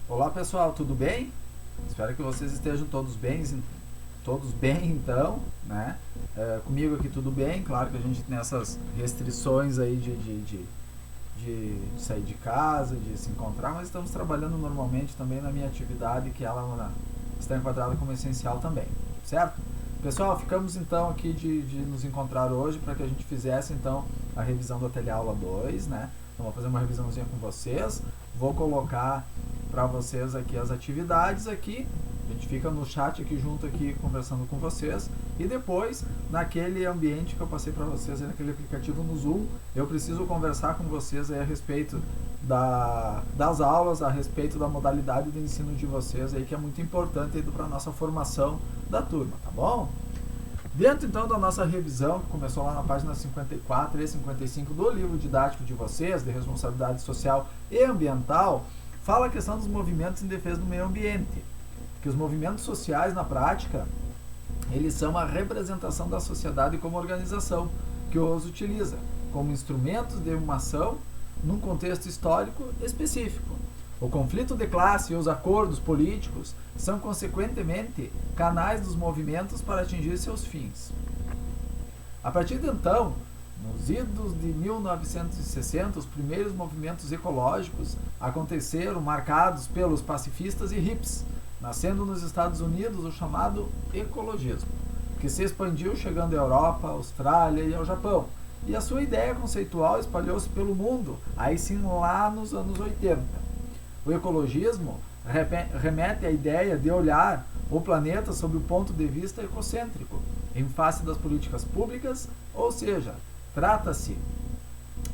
Olá pessoal, tudo bem? Espero que vocês estejam todos bem então, né? Comigo aqui tudo bem, claro que a gente tem essas restrições aí de sair de casa, de se encontrar, mas estamos trabalhando normalmente também na minha atividade, que ela está enquadrada como essencial também, certo? Pessoal, ficamos então aqui de nos encontrar hoje para que a gente fizesse então a revisão da teleaula 2, né? Então vou fazer uma revisãozinha com vocês, vou colocar para vocês aqui as atividades aqui, a gente fica no chat aqui junto aqui conversando com vocês e depois naquele ambiente que eu passei para vocês, naquele aplicativo no Zoom, eu preciso conversar com vocês aí a respeito das aulas, a respeito da modalidade de ensino de vocês aí, que é muito importante para a nossa formação da turma, tá bom? Dentro então da nossa revisão, que começou lá na página 54 e 55 do livro didático de vocês, de responsabilidade social e ambiental, fala a questão dos movimentos em defesa do meio ambiente. Que os movimentos sociais, na prática, eles são a representação da sociedade como organização, que os utiliza como instrumentos de uma ação num contexto histórico específico. O conflito de classe e os acordos políticos são, consequentemente, canais dos movimentos para atingir seus fins. A partir de então, nos idos de 1960, os primeiros movimentos ecológicos aconteceram marcados pelos pacifistas e hippies, nascendo nos Estados Unidos o chamado ecologismo, que se expandiu chegando à Europa, Austrália e ao Japão. E a sua ideia conceitual espalhou-se pelo mundo, aí sim lá nos anos 80. O ecologismo remete à ideia de olhar o planeta sob o ponto de vista ecocêntrico, em face das políticas públicas, ou seja, trata-se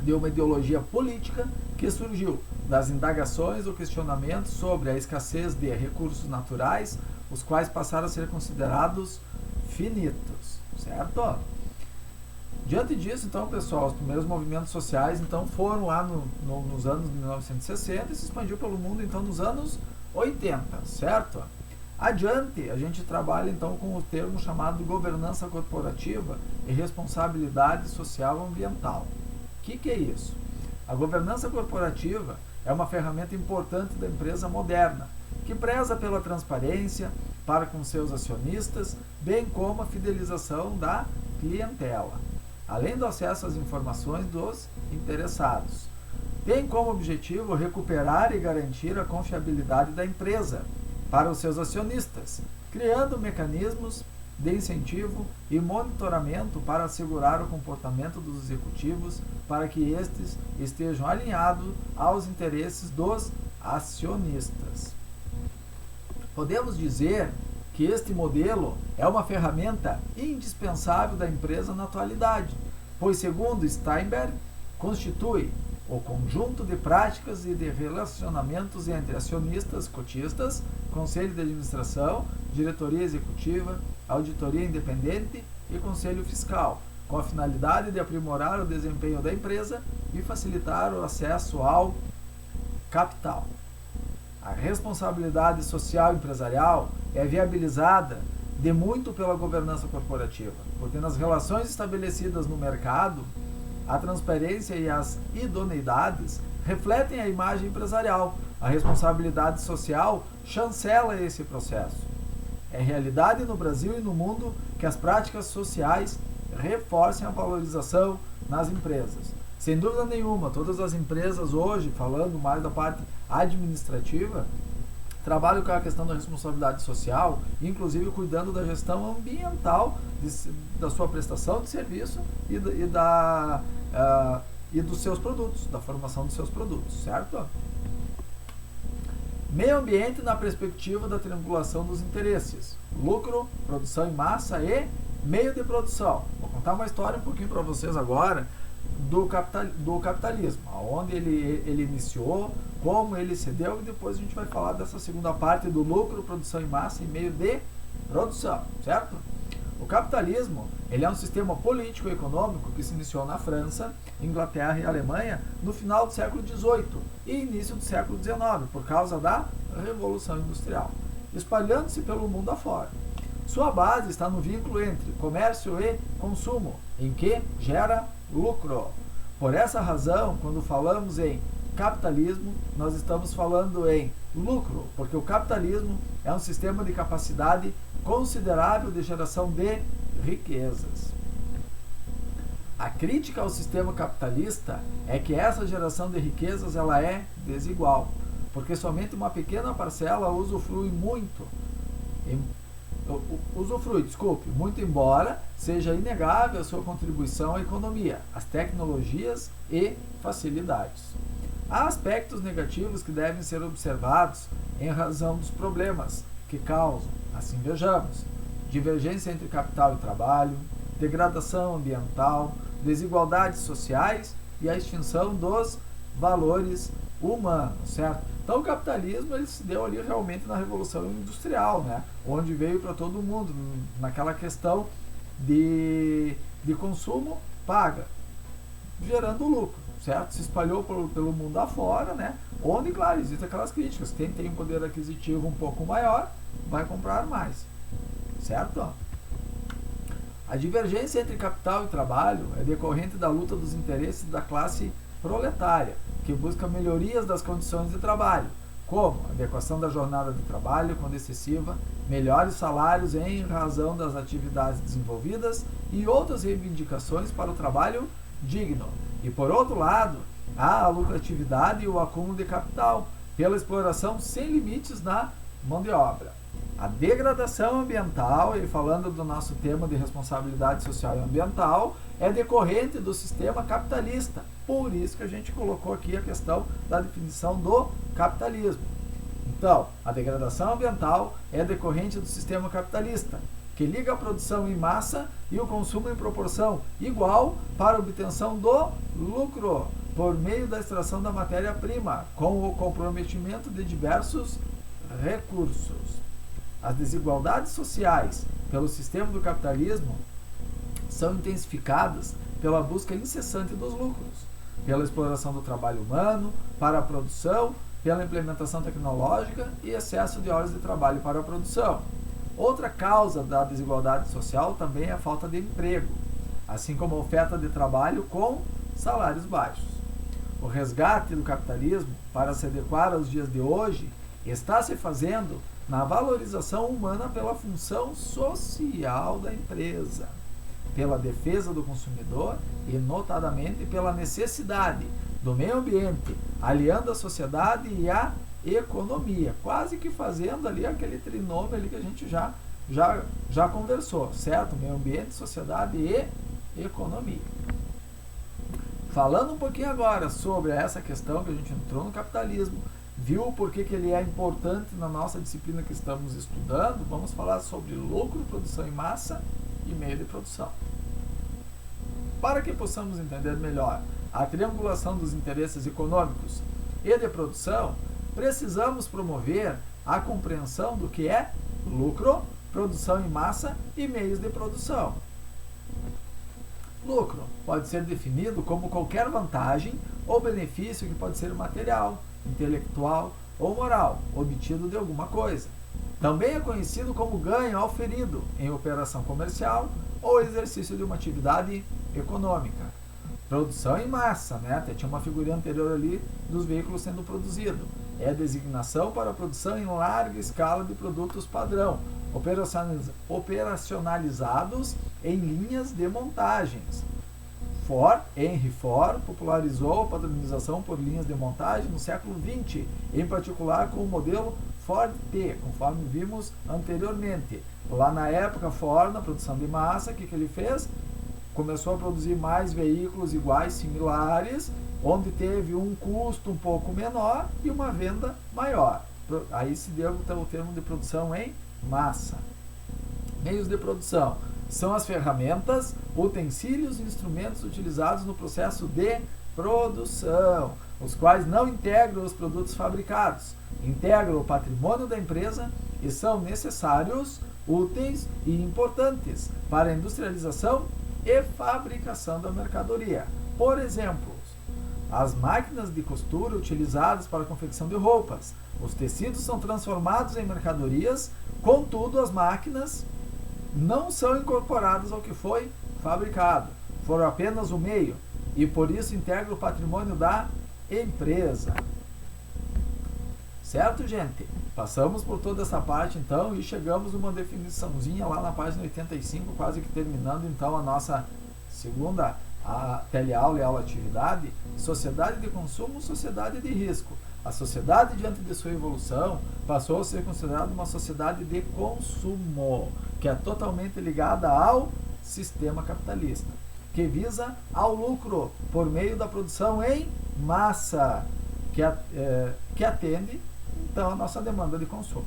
de uma ideologia política que surgiu das indagações ou questionamentos sobre a escassez de recursos naturais, os quais passaram a ser considerados finitos, certo? Diante disso, então, pessoal, os primeiros movimentos sociais então foram lá nos anos de 1960 e se expandiu pelo mundo então nos anos 80, certo? Adiante, a gente trabalha então com o termo chamado governança corporativa e responsabilidade social ambiental. O que é isso? A governança corporativa é uma ferramenta importante da empresa moderna, que preza pela transparência para com seus acionistas, bem como a fidelização da clientela, além do acesso às informações dos interessados. Tem como objetivo recuperar e garantir a confiabilidade da empresa para os seus acionistas, criando mecanismos de incentivo e monitoramento para assegurar o comportamento dos executivos para que estes estejam alinhados aos interesses dos acionistas. Podemos dizer que este modelo é uma ferramenta indispensável da empresa na atualidade, pois, segundo Steinberg, constitui o conjunto de práticas e de relacionamentos entre acionistas, cotistas, conselho de administração, diretoria executiva, auditoria independente e conselho fiscal, com a finalidade de aprimorar o desempenho da empresa e facilitar o acesso ao capital. A responsabilidade social empresarial é viabilizada de muito pela governança corporativa, porque nas relações estabelecidas no mercado, a transparência e as idoneidades refletem a imagem empresarial. A responsabilidade social chancela esse processo. É realidade no Brasil e no mundo que as práticas sociais reforcem a valorização nas empresas. Sem dúvida nenhuma, todas as empresas hoje, falando mais da parte administrativa, trabalham com a questão da responsabilidade social, inclusive cuidando da gestão ambiental da sua prestação de serviço e dos seus produtos, da formação dos seus produtos, certo? Meio ambiente na perspectiva da triangulação dos interesses: lucro, produção em massa e meio de produção. Vou contar uma história um pouquinho para vocês agora do capitalismo, onde ele iniciou, como ele se deu, e depois a gente vai falar dessa segunda parte do lucro, produção em massa e meio de produção, certo? O capitalismo, ele é um sistema político e econômico que se iniciou na França, Inglaterra e Alemanha no final do século XVIII e início do século XIX, por causa da Revolução Industrial, espalhando-se pelo mundo afora. Sua base está no vínculo entre comércio e consumo, em que gera lucro. Por essa razão, quando falamos em capitalismo, nós estamos falando em lucro, porque o capitalismo é um sistema de capacidade considerável de geração de riquezas. A crítica ao sistema capitalista é que essa geração de riquezas ela é desigual, porque somente uma pequena parcela usufrui muito, muito embora seja inegável a sua contribuição à economia, às tecnologias e facilidades. Há aspectos negativos que devem ser observados em razão dos problemas que causam, assim vejamos, divergência entre capital e trabalho, degradação ambiental, desigualdades sociais e a extinção dos valores humanos, certo? Então o capitalismo ele se deu ali realmente na Revolução Industrial, né? Onde veio para todo mundo, naquela questão de consumo paga, gerando lucro, certo? Se espalhou pelo mundo afora, né? Onde, claro, existem aquelas críticas. Quem tem um poder aquisitivo um pouco maior vai comprar mais, certo? A divergência entre capital e trabalho é decorrente da luta dos interesses da classe proletária, que busca melhorias das condições de trabalho, como adequação da jornada de trabalho quando excessiva, melhores salários em razão das atividades desenvolvidas e outras reivindicações para o trabalho digno. E por outro lado, há a lucratividade e o acúmulo de capital, pela exploração sem limites na mão de obra. A degradação ambiental, e falando do nosso tema de responsabilidade social e ambiental, é decorrente do sistema capitalista. Por isso que a gente colocou aqui a questão da definição do capitalismo. Então, a degradação ambiental é decorrente do sistema capitalista, que liga a produção em massa e o consumo em proporção igual para a obtenção do lucro, por meio da extração da matéria-prima, com o comprometimento de diversos recursos. As desigualdades sociais pelo sistema do capitalismo são intensificadas pela busca incessante dos lucros, pela exploração do trabalho humano para a produção, pela implementação tecnológica e excesso de horas de trabalho para a produção. Outra causa da desigualdade social também é a falta de emprego, assim como a oferta de trabalho com salários baixos. O resgate do capitalismo, para se adequar aos dias de hoje, está se fazendo na valorização humana pela função social da empresa, pela defesa do consumidor e, notadamente, pela necessidade do meio ambiente, aliando a sociedade e a economia, quase que fazendo ali aquele trinômio ali que a gente já conversou, certo? Meio ambiente, sociedade e economia. Falando um pouquinho agora sobre essa questão que a gente entrou no capitalismo, viu por que ele é importante na nossa disciplina que estamos estudando, vamos falar sobre lucro, produção em massa e meio de produção. Para que possamos entender melhor a triangulação dos interesses econômicos e de produção, precisamos promover a compreensão do que é lucro, produção em massa e meios de produção. Lucro pode ser definido como qualquer vantagem ou benefício que pode ser material, intelectual ou moral, obtido de alguma coisa. Também é conhecido como ganho auferido em operação comercial ou exercício de uma atividade econômica. Produção em massa, né? Até tinha uma figurinha anterior ali dos veículos sendo produzidos. É a designação para a produção em larga escala de produtos padrão, operacionalizados em linhas de montagens. Henry Ford popularizou a padronização por linhas de montagem no século XX, em particular com o modelo Ford T, conforme vimos anteriormente. Lá na época, Ford, na produção de massa, o que ele fez? Começou a produzir mais veículos iguais, similares, onde teve um custo um pouco menor e uma venda maior. Aí se deu o termo de produção em massa. Meios de produção são as ferramentas, utensílios e instrumentos utilizados no processo de produção, os quais não integram os produtos fabricados, integram o patrimônio da empresa e são necessários, úteis e importantes para a industrialização e fabricação da mercadoria. Por exemplo, as máquinas de costura utilizadas para a confecção de roupas. Os tecidos são transformados em mercadorias, contudo as máquinas não são incorporadas ao que foi fabricado, foram apenas o meio, e por isso integra o patrimônio da empresa. Certo, gente? Passamos por toda essa parte, então, e chegamos numa definiçãozinha lá na página 85, quase que terminando, então, a nossa segunda teleaula e aula atividade. Sociedade de consumo, sociedade de risco. A sociedade, diante de sua evolução, passou a ser considerada uma sociedade de consumo, que é totalmente ligada ao sistema capitalista, que visa ao lucro por meio da produção em massa, que atende então a nossa demanda de consumo.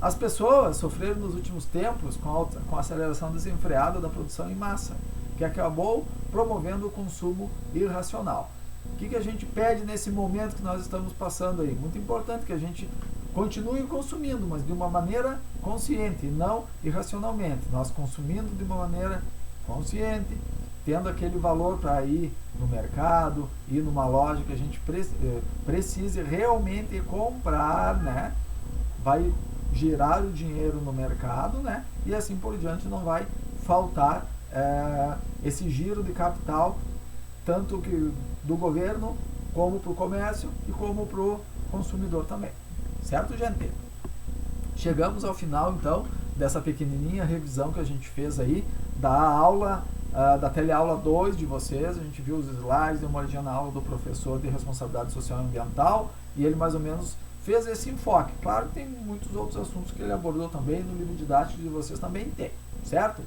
As pessoas sofreram nos últimos tempos com a aceleração desenfreada da produção em massa, que acabou promovendo o consumo irracional. O que a gente pede nesse momento que nós estamos passando aí? Muito importante que a gente continue consumindo, mas de uma maneira consciente e não irracionalmente. Nós consumindo de uma maneira consciente, tendo aquele valor para ir no mercado, ir numa loja que a gente precise realmente comprar, né? Vai girar o dinheiro no mercado, né? E assim por diante não vai faltar esse giro de capital, tanto que do governo, como para o comércio e como para o consumidor também. Certo, gente? Chegamos ao final, então, dessa pequenininha revisão que a gente fez aí da aula, da teleaula 2 de vocês. A gente viu os slides, deu uma olhadinha na aula do professor de responsabilidade social e ambiental, e ele mais ou menos fez esse enfoque. Claro que tem muitos outros assuntos que ele abordou também, no livro didático de vocês também tem, certo?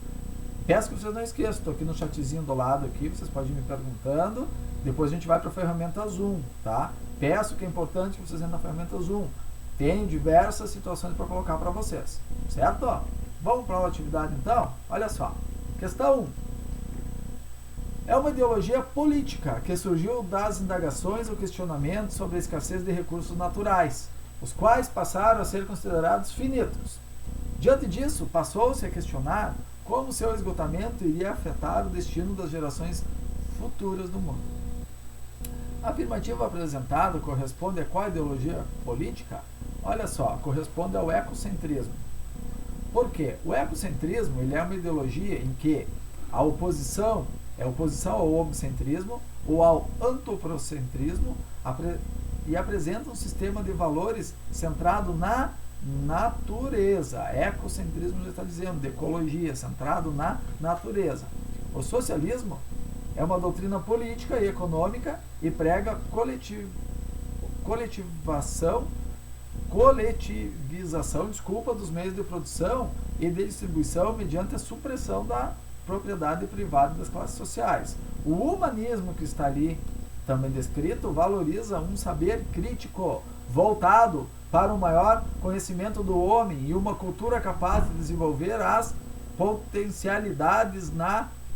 Peço que vocês não esqueçam, estou aqui no chatzinho do lado aqui, vocês podem ir me perguntando. Depois a gente vai para a ferramenta Zoom, tá? Peço que é importante que vocês entrem na ferramenta Zoom. Tem diversas situações para colocar para vocês, certo? Vamos para a atividade então? Olha só. Questão 1. É uma ideologia política que surgiu das indagações ou questionamentos sobre a escassez de recursos naturais, os quais passaram a ser considerados finitos. Diante disso, passou-se a questionar como seu esgotamento iria afetar o destino das gerações futuras do mundo. A afirmativa apresentada corresponde a qual ideologia política? Olha só, corresponde ao ecocentrismo. Por quê? O ecocentrismo ele é uma ideologia em que a oposição é oposição ao homocentrismo ou ao antropocentrismo e apresenta um sistema de valores centrado na natureza. Ecocentrismo já está dizendo, de ecologia, centrado na natureza. O socialismo é uma doutrina política e econômica e prega coletivização dos meios de produção e de distribuição mediante a supressão da propriedade privada das classes sociais. O humanismo que está ali também descrito valoriza um saber crítico voltado para um maior conhecimento do homem e uma cultura capaz de desenvolver as potencialidades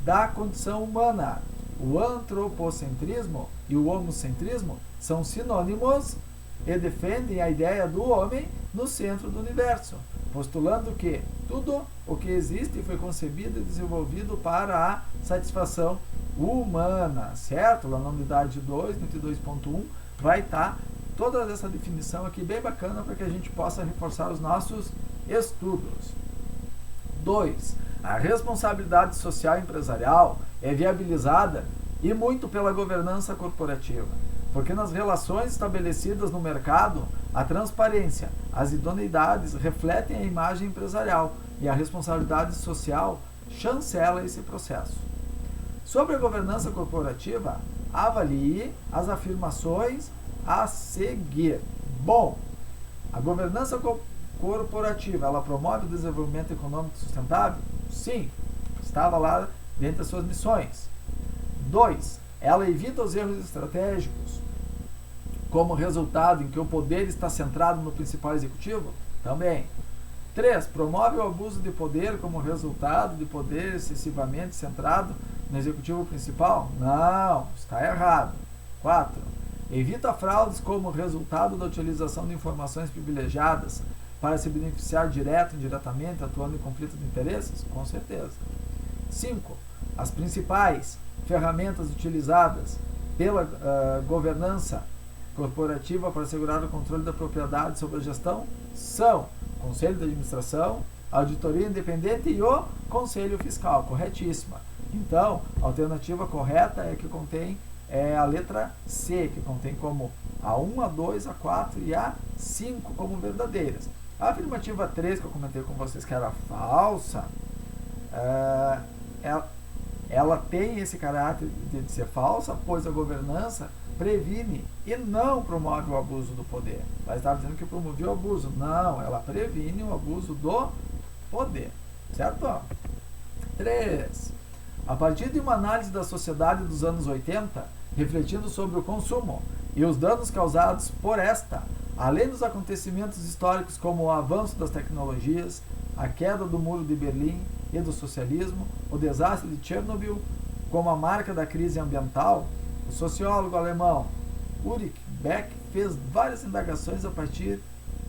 da condição humana. O antropocentrismo e o homocentrismo são sinônimos e defendem a ideia do homem no centro do universo, postulando que tudo o que existe foi concebido e desenvolvido para a satisfação humana, certo? Lá na unidade 2, no 2.1, vai estar toda essa definição aqui bem bacana para que a gente possa reforçar os nossos estudos. 2. A responsabilidade social empresarial é viabilizada e muito pela governança corporativa, porque nas relações estabelecidas no mercado, a transparência, as idoneidades refletem a imagem empresarial e a responsabilidade social chancela esse processo. Sobre a governança corporativa, avalie as afirmações a seguir. Bom, a governança corporativa, ela promove o desenvolvimento econômico sustentável? Sim, estava lá dentro das suas missões. 2. Ela evita os erros estratégicos, como resultado em que o poder está centrado no principal executivo? Também. 3. Promove o abuso de poder como resultado de poder excessivamente centrado no executivo principal? Não, está errado. 4. Evita fraudes como resultado da utilização de informações privilegiadas para se beneficiar direto e indiretamente, atuando em conflito de interesses? Com certeza. 5. As principais ferramentas utilizadas pela governança corporativa para assegurar o controle da propriedade sobre a gestão são o Conselho de Administração, a Auditoria Independente e o Conselho Fiscal. Corretíssima. Então, a alternativa correta é que contém é a letra C, que contém como a 1, a 2, a 4 e a 5 como verdadeiras. A afirmativa 3, que eu comentei com vocês que era falsa, ela tem esse caráter de ser falsa, pois a governança previne e não promove o abuso do poder. Mas estava dizendo que promovia o abuso. Não, ela previne o abuso do poder. Certo? 3. A partir de uma análise da sociedade dos anos 80, refletindo sobre o consumo e os danos causados por esta, além dos acontecimentos históricos como o avanço das tecnologias, a queda do Muro de Berlim e do socialismo, o desastre de Chernobyl, como a marca da crise ambiental, o sociólogo alemão Ulrich Beck fez várias indagações a partir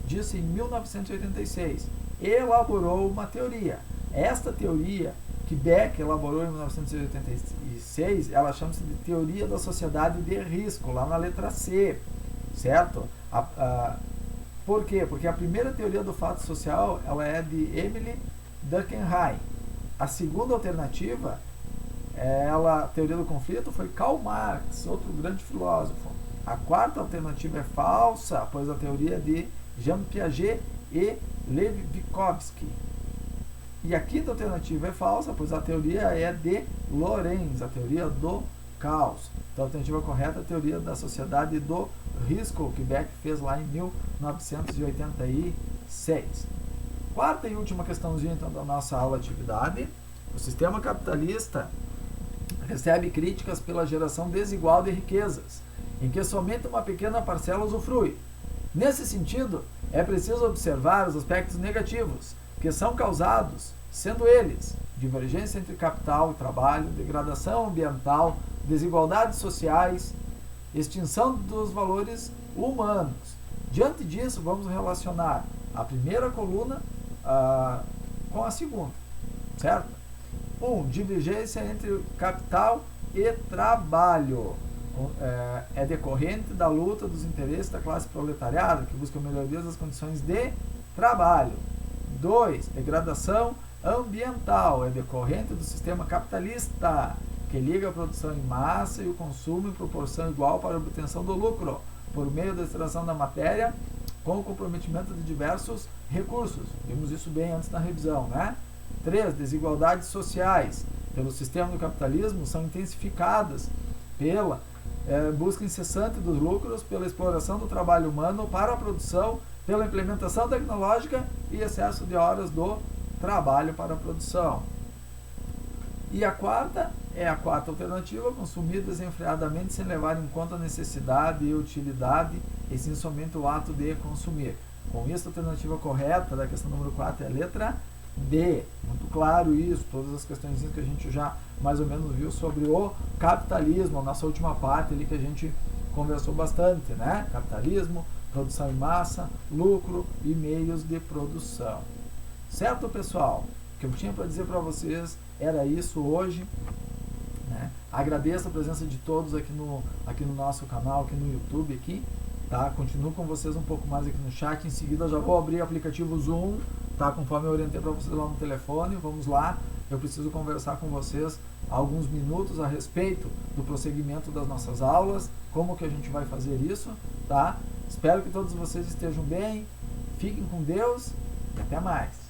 disso em 1986 e elaborou uma teoria. Esta teoria que Beck elaborou em 1986, ela chama-se de teoria da sociedade de risco, lá na letra C, certo? Por quê? Porque a primeira teoria do fato social, ela é de Emily Durkheim. A segunda alternativa, a teoria do conflito, foi Karl Marx, outro grande filósofo. A quarta alternativa é falsa, pois a teoria é de Jean Piaget e Lev Vygotsky. E a quinta alternativa é falsa, pois a teoria é de Lorenz, a teoria do caos. Então a alternativa correta é a teoria da sociedade do risco, que Beck fez lá em 1986. Quarta e última questãozinha então da nossa aula de atividade. O sistema capitalista recebe críticas pela geração desigual de riquezas, em que somente uma pequena parcela usufrui. Nesse sentido, é preciso observar os aspectos negativos que são causados, sendo eles divergência entre capital e trabalho, degradação ambiental, desigualdades sociais, extinção dos valores humanos. Diante disso, vamos relacionar a primeira coluna com a segunda, certo? 1. Divergência entre capital e trabalho. É decorrente da luta dos interesses da classe proletariada, que busca melhoria das condições de trabalho. 2. Degradação ambiental. É decorrente do sistema capitalista, que liga a produção em massa e o consumo em proporção igual para a obtenção do lucro, por meio da extração da matéria, com o comprometimento de diversos recursos. Vimos isso bem antes na revisão, né? 3. Desigualdades sociais. Pelo sistema do capitalismo, são intensificadas pela busca incessante dos lucros, pela exploração do trabalho humano para a produção, pela implementação tecnológica e excesso de horas do trabalho para a produção. E a quarta é a quarta alternativa, consumir desenfreadamente sem levar em conta a necessidade e utilidade, e sim somente o ato de consumir. Com isso, a alternativa correta da questão número 4 é a letra D. Muito claro isso, todas as questões que a gente já mais ou menos viu sobre o capitalismo, a nossa última parte ali que a gente conversou bastante, né? Capitalismo, produção em massa, lucro e meios de produção. Certo, pessoal? O que eu tinha para dizer para vocês era isso hoje, né? Agradeço a presença de todos aqui no nosso canal, aqui no YouTube, aqui, tá? Continuo com vocês um pouco mais aqui no chat. Em seguida já vou abrir o aplicativo Zoom, tá? Conforme eu orientei para vocês lá no telefone. Vamos lá, eu preciso conversar com vocês alguns minutos a respeito do prosseguimento das nossas aulas, como que a gente vai fazer isso, tá? Espero que todos vocês estejam bem, fiquem com Deus e até mais.